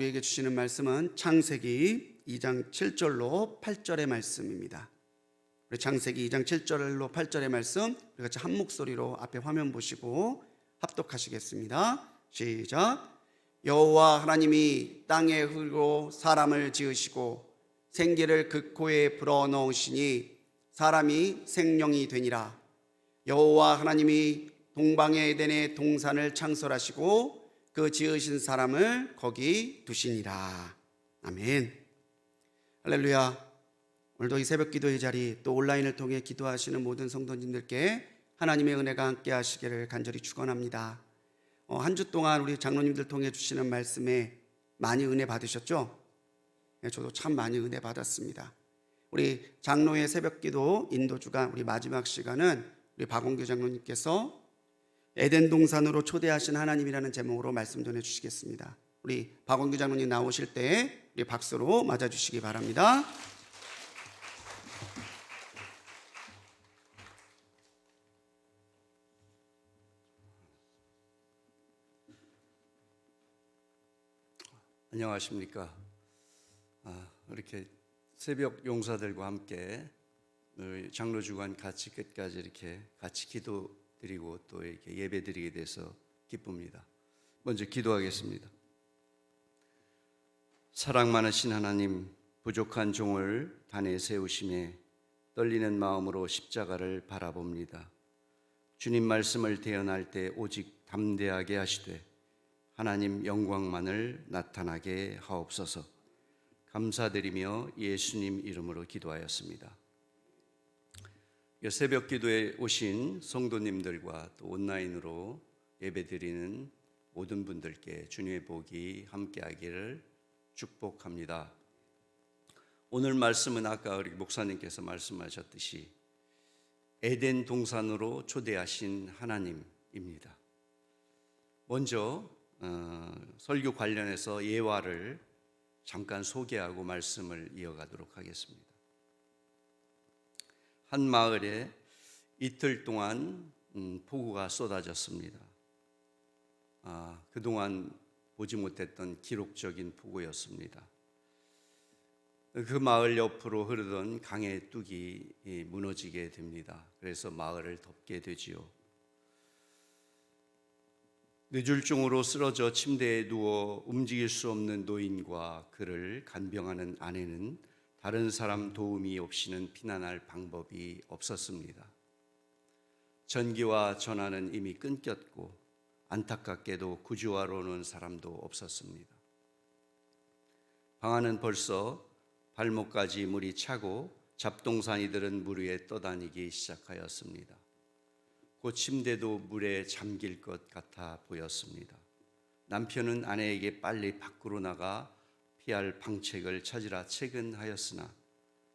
우리에게 주시는 말씀은 창세기 2장 7절로 8절의 말씀입니다. 우리 창세기 2장 7절로 8절의 말씀 우리 같이 한 목소리로 앞에 화면 보시고 합독하시겠습니다. 시작. 여호와 하나님이 땅에 흙으로 사람을 지으시고 생기를 그 코에 불어넣으시니 사람이 생명이 되니라. 여호와 하나님이 동방의 에덴의 동산을 창설하시고 그 지으신 사람을 거기 두시니라. 아멘. 할렐루야. 오늘도 이 새벽 기도의 자리, 또 온라인을 통해 기도하시는 모든 성도님들께 하나님의 은혜가 함께 하시기를 간절히 축원합니다. 한 주 동안 우리 장로님들 통해 주시는 말씀에 많이 은혜 받으셨죠? 네, 저도 참 많이 은혜 받았습니다. 우리 장로의 새벽 기도 인도주간 우리 마지막 시간은 우리 박원규 장로님께서 에덴 동산으로 초대하신 하나님이라는 제목으로 말씀 전해 주시겠습니다. 우리 박원규 장로님 나오실 때 우리 박수로 맞아 주시기 바랍니다. 안녕하십니까. 이렇게 새벽 용사들과 함께 장로주간 같이 끝까지 이렇게 같이 기도드리고 또 이렇게 예배드리게 돼서 기쁩니다. 먼저 기도하겠습니다. 사랑 많으신 하나님, 부족한 종을 단에 세우심에 떨리는 마음으로 십자가를 바라봅니다. 주님 말씀을 대언할 때 오직 담대하게 하시되 하나님 영광만을 나타나게 하옵소서. 감사드리며 예수님 이름으로 기도하였습니다. 새벽 기도에 오신 성도님들과 또 온라인으로 예배드리는 모든 분들께 주님의 복이 함께하기를 축복합니다. 오늘 말씀은 아까 우리 목사님께서 말씀하셨듯이 에덴 동산으로 초대하신 하나님입니다. 먼저 설교 관련해서 예화를 잠깐 소개하고 말씀을 이어가도록 하겠습니다. 한 마을에 이틀 동안 폭우가 쏟아졌습니다. 그동안 보지 못했던 기록적인 폭우였습니다. 그 마을 옆으로 흐르던 강의 뚝이 무너지게 됩니다. 그래서 마을을 덮게 되지요. 뇌졸중으로 쓰러져 침대에 누워 움직일 수 없는 노인과 그를 간병하는 아내는 다른 사람 도움이 없이는 피난할 방법이 없었습니다. 전기와 전화는 이미 끊겼고 안타깝게도 구조하러 오는 사람도 없었습니다. 방 안은 벌써 발목까지 물이 차고 잡동사니들은 물 위에 떠다니기 시작하였습니다. 곧 침대도 물에 잠길 것 같아 보였습니다. 남편은 아내에게 빨리 밖으로 나가 피할 방책을 찾으라 채근하였으나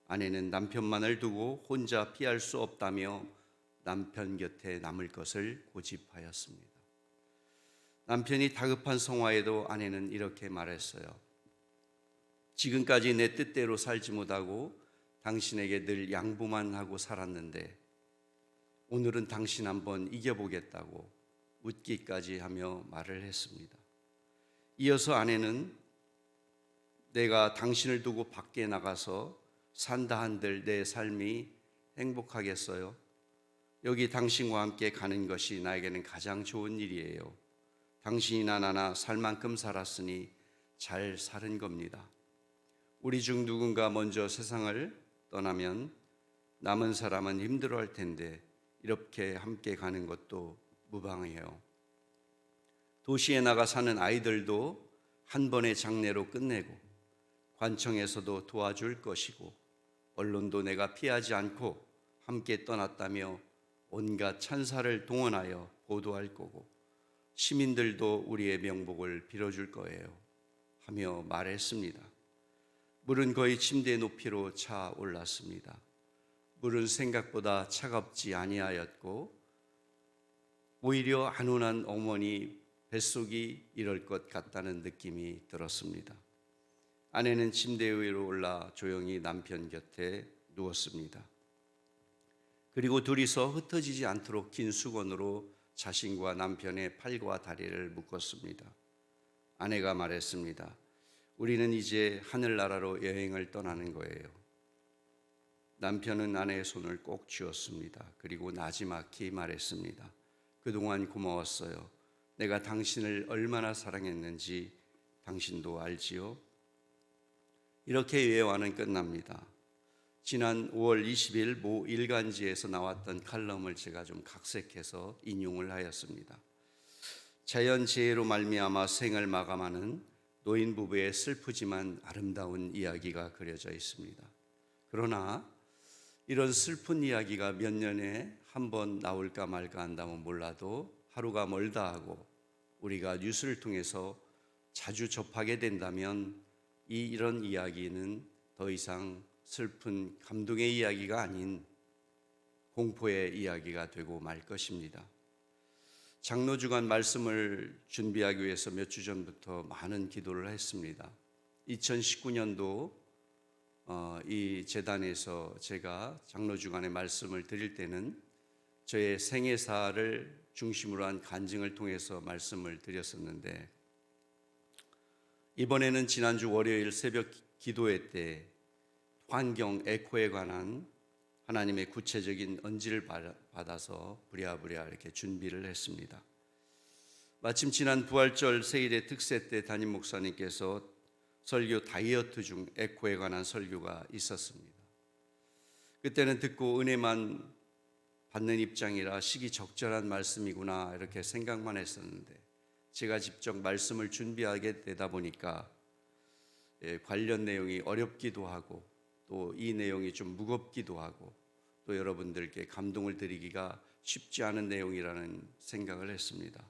아내는 남편만을 두고 혼자 피할 수 없다며 남편 곁에 남을 것을 고집하였습니다. 남편이 다급한 성화에도 아내는 이렇게 말했어요. 지금까지 내 뜻대로 살지 못하고 당신에게 늘 양보만 하고 살았는데 오늘은 당신 한번 이겨보겠다고 웃기까지 하며 말을 했습니다. 이어서 아내는 내가 당신을 두고 밖에 나가서 산다 한들 내 삶이 행복하겠어요? 여기 당신과 함께 가는 것이 나에게는 가장 좋은 일이에요. 당신이나 나나 살 만큼 살았으니 잘 사는 겁니다. 우리 중 누군가 먼저 세상을 떠나면 남은 사람은 힘들어할 텐데 이렇게 함께 가는 것도 무방해요. 도시에 나가 사는 아이들도 한 번의 장례로 끝내고 관청에서도 도와줄 것이고 언론도 내가 피하지 않고 함께 떠났다며 온갖 찬사를 동원하여 보도할 거고 시민들도 우리의 명복을 빌어줄 거예요 하며 말했습니다. 물은 거의 침대 높이로 차 올랐습니다. 물은 생각보다 차갑지 아니하였고 오히려 안온한 어머니 뱃속이 이럴 것 같다는 느낌이 들었습니다. 아내는 침대 위로 올라 조용히 남편 곁에 누웠습니다. 그리고 둘이서 흩어지지 않도록 긴 수건으로 자신과 남편의 팔과 다리를 묶었습니다. 아내가 말했습니다. 우리는 이제 하늘나라로 여행을 떠나는 거예요. 남편은 아내의 손을 꼭 쥐었습니다. 그리고 나지막히 말했습니다. 그동안 고마웠어요. 내가 당신을 얼마나 사랑했는지 당신도 알지요? 이렇게 예화는 끝납니다. 지난 5월 20일 모 일간지에서 나왔던 칼럼을 제가 좀 각색해서 인용을 하였습니다. 자연재해로 말미암아 생을 마감하는 노인 부부의 슬프지만 아름다운 이야기가 그려져 있습니다. 그러나 이런 슬픈 이야기가 몇 년에 한 번 나올까 말까 한다면 몰라도 하루가 멀다 하고 우리가 뉴스를 통해서 자주 접하게 된다면 이런 이야기는 더 이상 슬픈 감동의 이야기가 아닌 공포의 이야기가 되고 말 것입니다. 장로주간 말씀을 준비하기 위해서 몇 주 전부터 많은 기도를 했습니다. 2019년도 이 재단에서 제가 장로주간의 말씀을 드릴 때는 저의 생애사를 중심으로 한 간증을 통해서 말씀을 드렸었는데, 이번에는 지난주 월요일 새벽 기도회 때 환경 에코에 관한 하나님의 구체적인 언지를 받아서 부랴부랴 이렇게 준비를 했습니다. 마침 지난 부활절 세일의 특세 때 담임 목사님께서 설교 다이어트 중 에코에 관한 설교가 있었습니다. 그때는 듣고 은혜만 받는 입장이라 시기적절한 말씀이구나 이렇게 생각만 했었는데, 제가 직접 말씀을 준비하게 되다 보니까 관련 내용이 어렵기도 하고 또 이 내용이 좀 무겁기도 하고 또 여러분들께 감동을 드리기가 쉽지 않은 내용이라는 생각을 했습니다.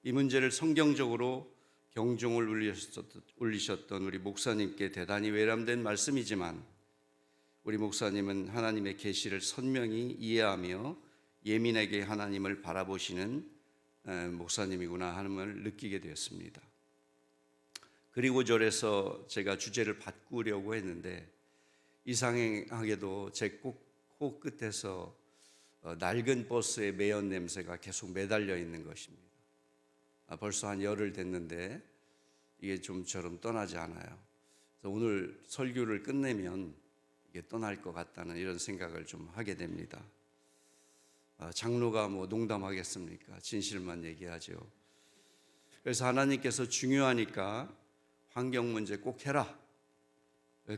이 문제를 성경적으로 경종을 울리셨던 우리 목사님께 대단히 외람된 말씀이지만, 우리 목사님은 하나님의 계시를 선명히 이해하며 예민하게 하나님을 바라보시는 목사님이구나 함을 느끼게 되었습니다. 그리고 저래서 제가 주제를 바꾸려고 했는데 이상하게도 제 코 끝에서 낡은 버스의 매연 냄새가 계속 매달려 있는 것입니다. 벌써 한 열흘 됐는데 이게 좀처럼 떠나지 않아요. 그래서 오늘 설교를 끝내면 이게 떠날 것 같다는 이런 생각을 좀 하게 됩니다. 장로가 뭐 농담하겠습니까? 진실만 얘기하죠. 그래서 하나님께서 중요하니까 환경 문제 꼭 해라,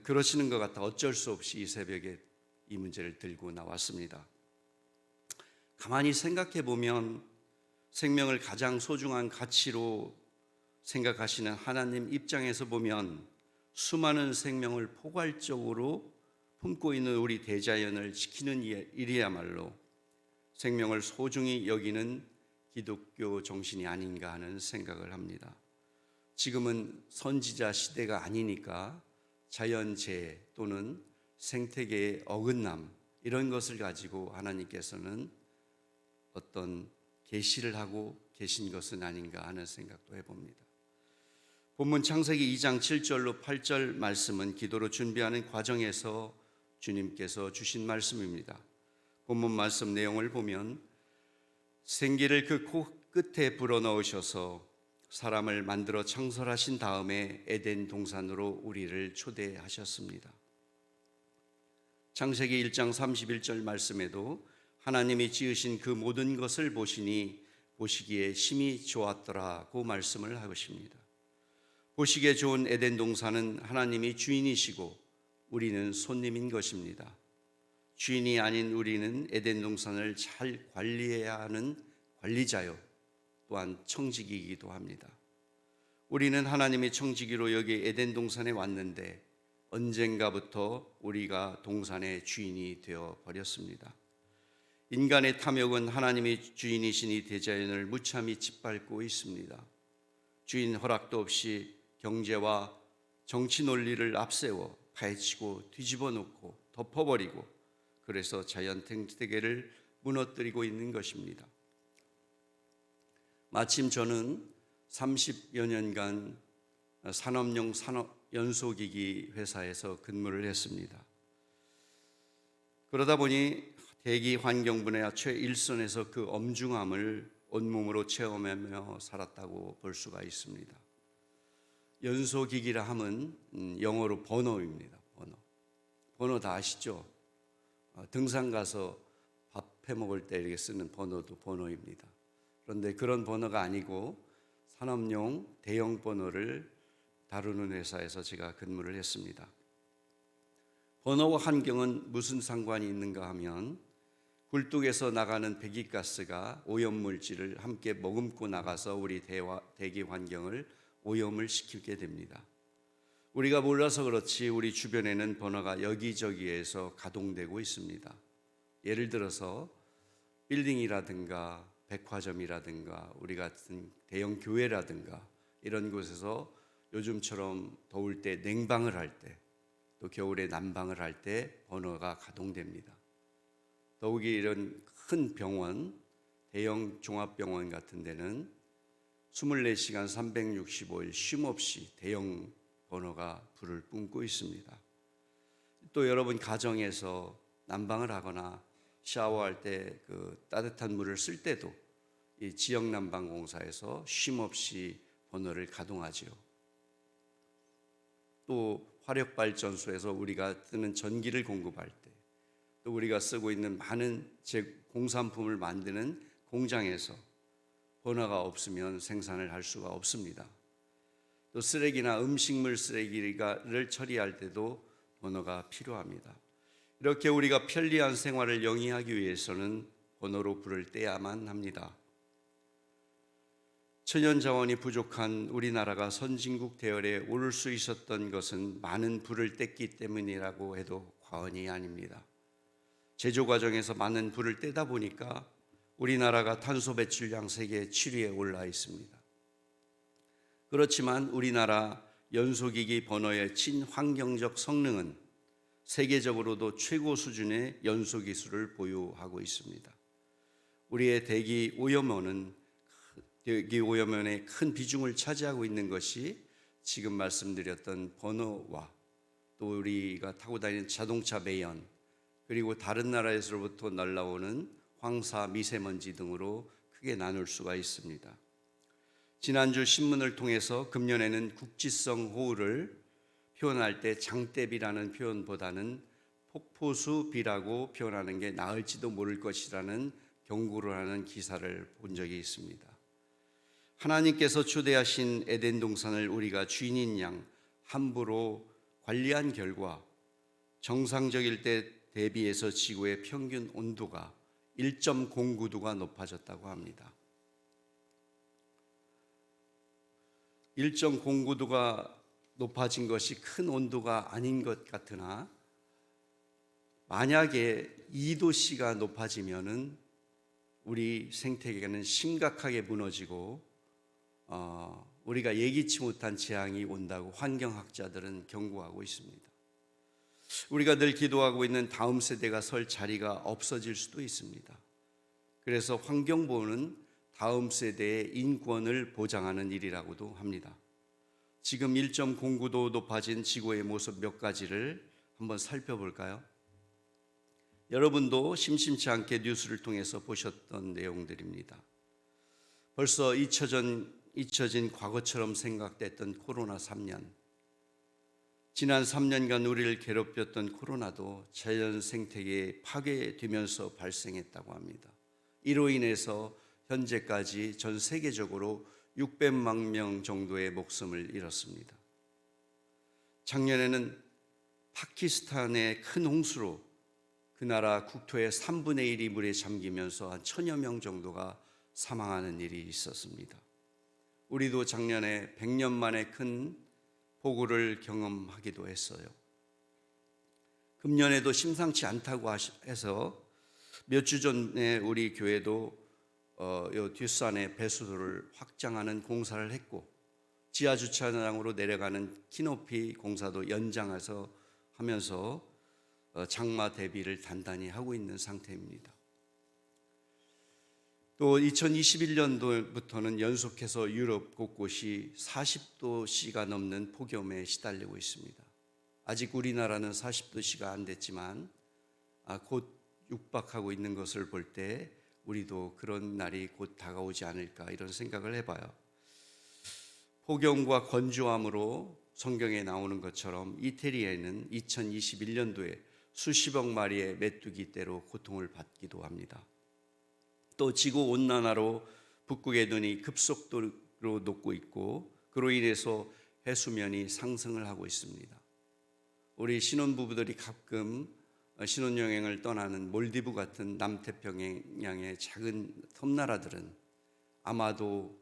그러시는 것 같아 어쩔 수 없이 이 새벽에 이 문제를 들고 나왔습니다. 가만히 생각해 보면 생명을 가장 소중한 가치로 생각하시는 하나님 입장에서 보면 수많은 생명을 포괄적으로 품고 있는 우리 대자연을 지키는 일이야말로 생명을 소중히 여기는 기독교 정신이 아닌가 하는 생각을 합니다. 지금은 선지자 시대가 아니니까 자연재해 또는 생태계의 어긋남 이런 것을 가지고 하나님께서는 어떤 계시를 하고 계신 것은 아닌가 하는 생각도 해봅니다. 본문 창세기 2장 7절로 8절 말씀은 기도로 준비하는 과정에서 주님께서 주신 말씀입니다. 본문 말씀 내용을 보면 생기를 그 코 끝에 불어넣으셔서 사람을 만들어 창설하신 다음에 에덴 동산으로 우리를 초대하셨습니다. 창세기 1장 31절 말씀에도 하나님이 지으신 그 모든 것을 보시니 보시기에 심히 좋았더라고 말씀을 하십니다. 보시기에 좋은 에덴 동산은 하나님이 주인이시고 우리는 손님인 것입니다. 주인이 아닌 우리는 에덴 동산을 잘 관리해야 하는 관리자요, 또한 청지기이기도 합니다. 우리는 하나님의 청지기로 여기 에덴 동산에 왔는데 언젠가부터 우리가 동산의 주인이 되어 버렸습니다. 인간의 탐욕은 하나님의 주인이신 이 대자연을 무참히 짓밟고 있습니다. 주인 허락도 없이 경제와 정치 논리를 앞세워 파헤치고 뒤집어 놓고 덮어버리고, 그래서 자연 생태계를 무너뜨리고 있는 것입니다. 마침 저는 30여 년간 산업용 연소기기 회사에서 근무를 했습니다. 그러다 보니 대기 환경 분야 최일선에서 그 엄중함을 온몸으로 체험하며 살았다고 볼 수가 있습니다. 연소기기라 함은 영어로 번호입니다. 번호 다 아시죠? 등산 가서 밥 해 먹을 때 이렇게 쓰는 번호도 번호입니다. 그런데 그런 번호가 아니고 산업용 대형 번호를 다루는 회사에서 제가 근무를 했습니다. 번호와 환경은 무슨 상관이 있는가 하면 굴뚝에서 나가는 배기가스가 오염물질을 함께 머금고 나가서 우리 대기 환경을 오염을 시키게 됩니다. 우리가 몰라서 그렇지 우리 주변에는 번호가 여기저기에서 가동되고 있습니다. 예를 들어서 빌딩이라든가 백화점이라든가 우리 같은 대형 교회라든가 이런 곳에서 요즘처럼 더울 때 냉방을 할 때, 또 겨울에 난방을 할 때 번호가 가동됩니다. 더욱이 이런 큰 병원, 대형 종합병원 같은 데는 24시간 365일 쉼없이 대형 번호가 불을 뿜고 있습니다. 또 여러분 가정에서 난방을 하거나 샤워할 때 그 따뜻한 물을 쓸 때도 이 지역 난방 공사에서 쉼없이 번호를 가동하지요. 또 화력 발전소에서 우리가 쓰는 전기를 공급할 때, 또 우리가 쓰고 있는 많은 공산품을 만드는 공장에서 번호가 없으면 생산을 할 수가 없습니다. 또 쓰레기나 음식물 쓰레기를 처리할 때도 번호가 필요합니다. 이렇게 우리가 편리한 생활을 영위하기 위해서는 번호로 불을 떼야만 합니다. 천연 자원이 부족한 우리나라가 선진국 대열에 오를 수 있었던 것은 많은 불을 뗐기 때문이라고 해도 과언이 아닙니다. 제조 과정에서 많은 불을 떼다 보니까 우리나라가 탄소 배출량 세계 7위에 올라 있습니다. 그렇지만 우리나라 연소기기 번호의 친환경적 성능은 세계적으로도 최고 수준의 연소 기술을 보유하고 있습니다. 우리의 대기 오염원의 큰 비중을 차지하고 있는 것이 지금 말씀드렸던 번호와 또 우리가 타고 다니는 자동차 매연, 그리고 다른 나라에서부터 날라오는 황사, 미세먼지 등으로 크게 나눌 수가 있습니다. 지난주 신문을 통해서 금년에는 국지성 호우를 표현할 때 장대비라는 표현보다는 폭포수비라고 표현하는 게 나을지도 모를 것이라는 경고를 하는 기사를 본 적이 있습니다. 하나님께서 초대하신 에덴 동산을 우리가 주인인 양 함부로 관리한 결과 정상적일 때 대비해서 지구의 평균 온도가 1.09도가 높아졌다고 합니다. 1.09도가 높아진 것이 큰 온도가 아닌 것 같으나 만약에 2도씨가 높아지면은 우리 생태계는 심각하게 무너지고 우리가 예기치 못한 재앙이 온다고 환경학자들은 경고하고 있습니다. 우리가 늘 기도하고 있는 다음 세대가 설 자리가 없어질 수도 있습니다. 그래서 환경보호는 다음 세대의 인권을 보장하는 일이라고도 합니다. 지금 1.09도 높아진 지구의 모습 몇 가지를 한번 살펴볼까요? 여러분도 심심치 않게 뉴스를 통해서 보셨던 내용들입니다. 벌써 잊혀진 과거처럼 생각됐던 코로나 3년, 지난 3년간 우리를 괴롭혔던 코로나도 자연 생태계에 파괴되면서 발생했다고 합니다. 이로 인해서 현재까지 전 세계적으로 600만 명 정도의 목숨을 잃었습니다. 작년에는 파키스탄의 큰 홍수로 그 나라 국토의 3분의 1이 물에 잠기면서 한 1000여 명 정도가 사망하는 일이 있었습니다. 우리도 작년에 100년 만에 큰 폭우를 경험하기도 했어요. 금년에도 심상치 않다고 해서 몇 주 전에 우리 교회도 요 뒷산의 배수로를 확장하는 공사를 했고 지하 주차장으로 내려가는 키높이 공사도 연장해서 하면서 장마 대비를 단단히 하고 있는 상태입니다. 또 2021년도부터는 연속해서 유럽 곳곳이 40도씨가 넘는 폭염에 시달리고 있습니다. 아직 우리나라는 40도씨가 안 됐지만 곧 육박하고 있는 것을 볼 때 우리도 그런 날이 곧 다가오지 않을까 이런 생각을 해봐요. 폭염과 건조함으로 성경에 나오는 것처럼 이태리에는 2021년도에 수십억 마리의 메뚜기 떼로 고통을 받기도 합니다. 또 지구 온난화로 북극의 눈이 급속도로 녹고 있고 그로 인해서 해수면이 상승을 하고 있습니다. 우리 신혼부부들이 가끔 신혼여행을 떠나는 몰디브 같은 남태평양의 작은 섬나라들은 아마도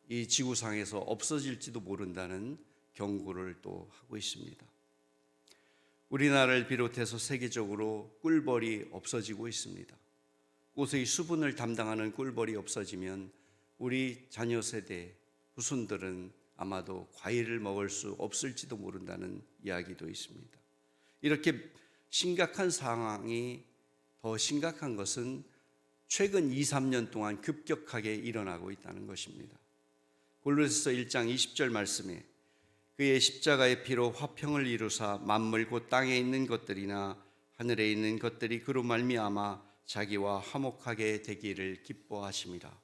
이 지구상에서 없어질지도 모른다는 경고를 또 하고 있습니다. 우리나라를 비롯해서 세계적으로 꿀벌이 없어지고 있습니다. 꽃의 수분을 담당하는 꿀벌이 없어지면 우리 자녀 세대 후손들은 아마도 과일을 먹을 수 없을지도 모른다는 이야기도 있습니다. 이렇게 심각한 상황이 더 심각한 것은 최근 2, 3년 동안 급격하게 일어나고 있다는 것입니다. 골로새서 1장 20절 말씀에 그의 십자가의 피로 화평을 이루사 만물 곧 땅에 있는 것들이나 하늘에 있는 것들이 그로 말미암아 자기와 화목하게 되기를 기뻐하심이라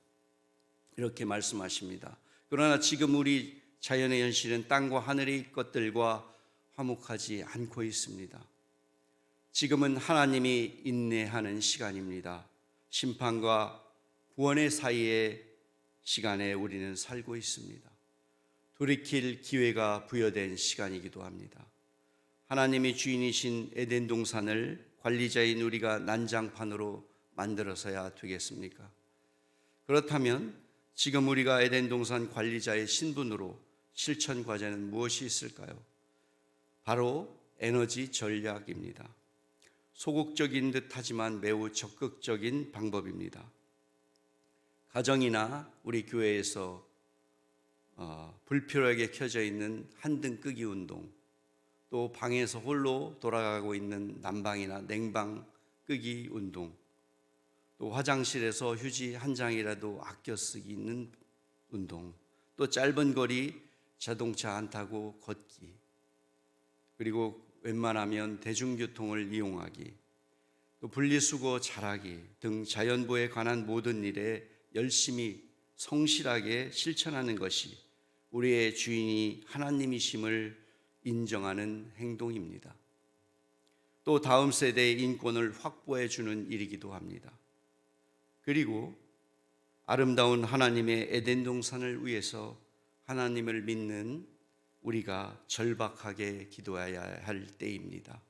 이렇게 말씀하십니다. 그러나 지금 우리 자연의 현실은 땅과 하늘의 것들과 화목하지 않고 있습니다. 지금은 하나님이 인내하는 시간입니다. 심판과 구원의 사이의 시간에 우리는 살고 있습니다. 돌이킬 기회가 부여된 시간이기도 합니다. 하나님이 주인이신 에덴 동산을 관리자인 우리가 난장판으로 만들어서야 되겠습니까? 그렇다면 지금 우리가 에덴 동산 관리자의 신분으로 실천 과제는 무엇이 있을까요? 바로 에너지 전략입니다. 소극적인 듯하지만 매우 적극적인 방법입니다. 가정이나 우리 교회에서 불필요하게 켜져 있는 한등 끄기 운동, 또 방에서 홀로 돌아가고 있는 난방이나 냉방 끄기 운동, 또 화장실에서 휴지 한 장이라도 아껴 쓰기는 운동, 또 짧은 거리 자동차 안 타고 걷기, 그리고 웬만하면 대중교통을 이용하기, 또 분리수거 잘하기 등 자연보호에 관한 모든 일에 열심히 성실하게 실천하는 것이 우리의 주인이 하나님이심을 인정하는 행동입니다. 또 다음 세대의 인권을 확보해 주는 일이기도 합니다. 그리고 아름다운 하나님의 에덴 동산을 위해서 하나님을 믿는 우리가 절박하게 기도해야 할 때입니다.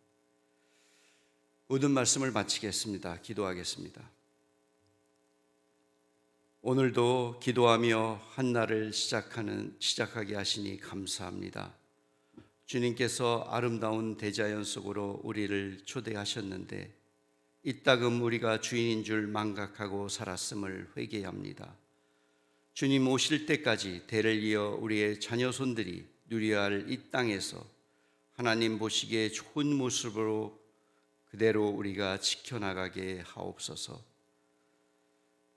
모든 말씀을 마치겠습니다. 기도하겠습니다. 오늘도 기도하며 한 날을 시작하게 하시니 감사합니다. 주님께서 아름다운 대자연 속으로 우리를 초대하셨는데 이따금 우리가 주인인 줄 망각하고 살았음을 회개합니다. 주님 오실 때까지 대를 이어 우리의 자녀손들이 누려야 할 이 땅에서 하나님 보시기에 좋은 모습으로 그대로 우리가 지켜나가게 하옵소서.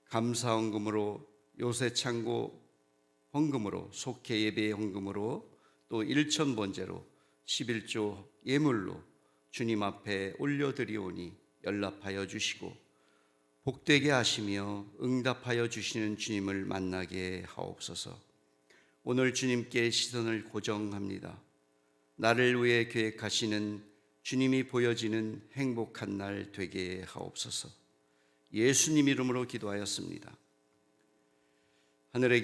감사 헌금으로, 요새창고 헌금으로, 속회 예배 헌금으로, 또 일천 번제로 11조 예물로 주님 앞에 올려드리오니 연락하여 주시고 복되게 하시며 응답하여 주시는 주님을 만나게 하옵소서. 오늘 주님께 시선을 고정합니다. 나를 위해 계획하시는 주님이 보여지는 행복한 날 되게 하옵소서. 예수님 이름으로 기도하였습니다. 하늘에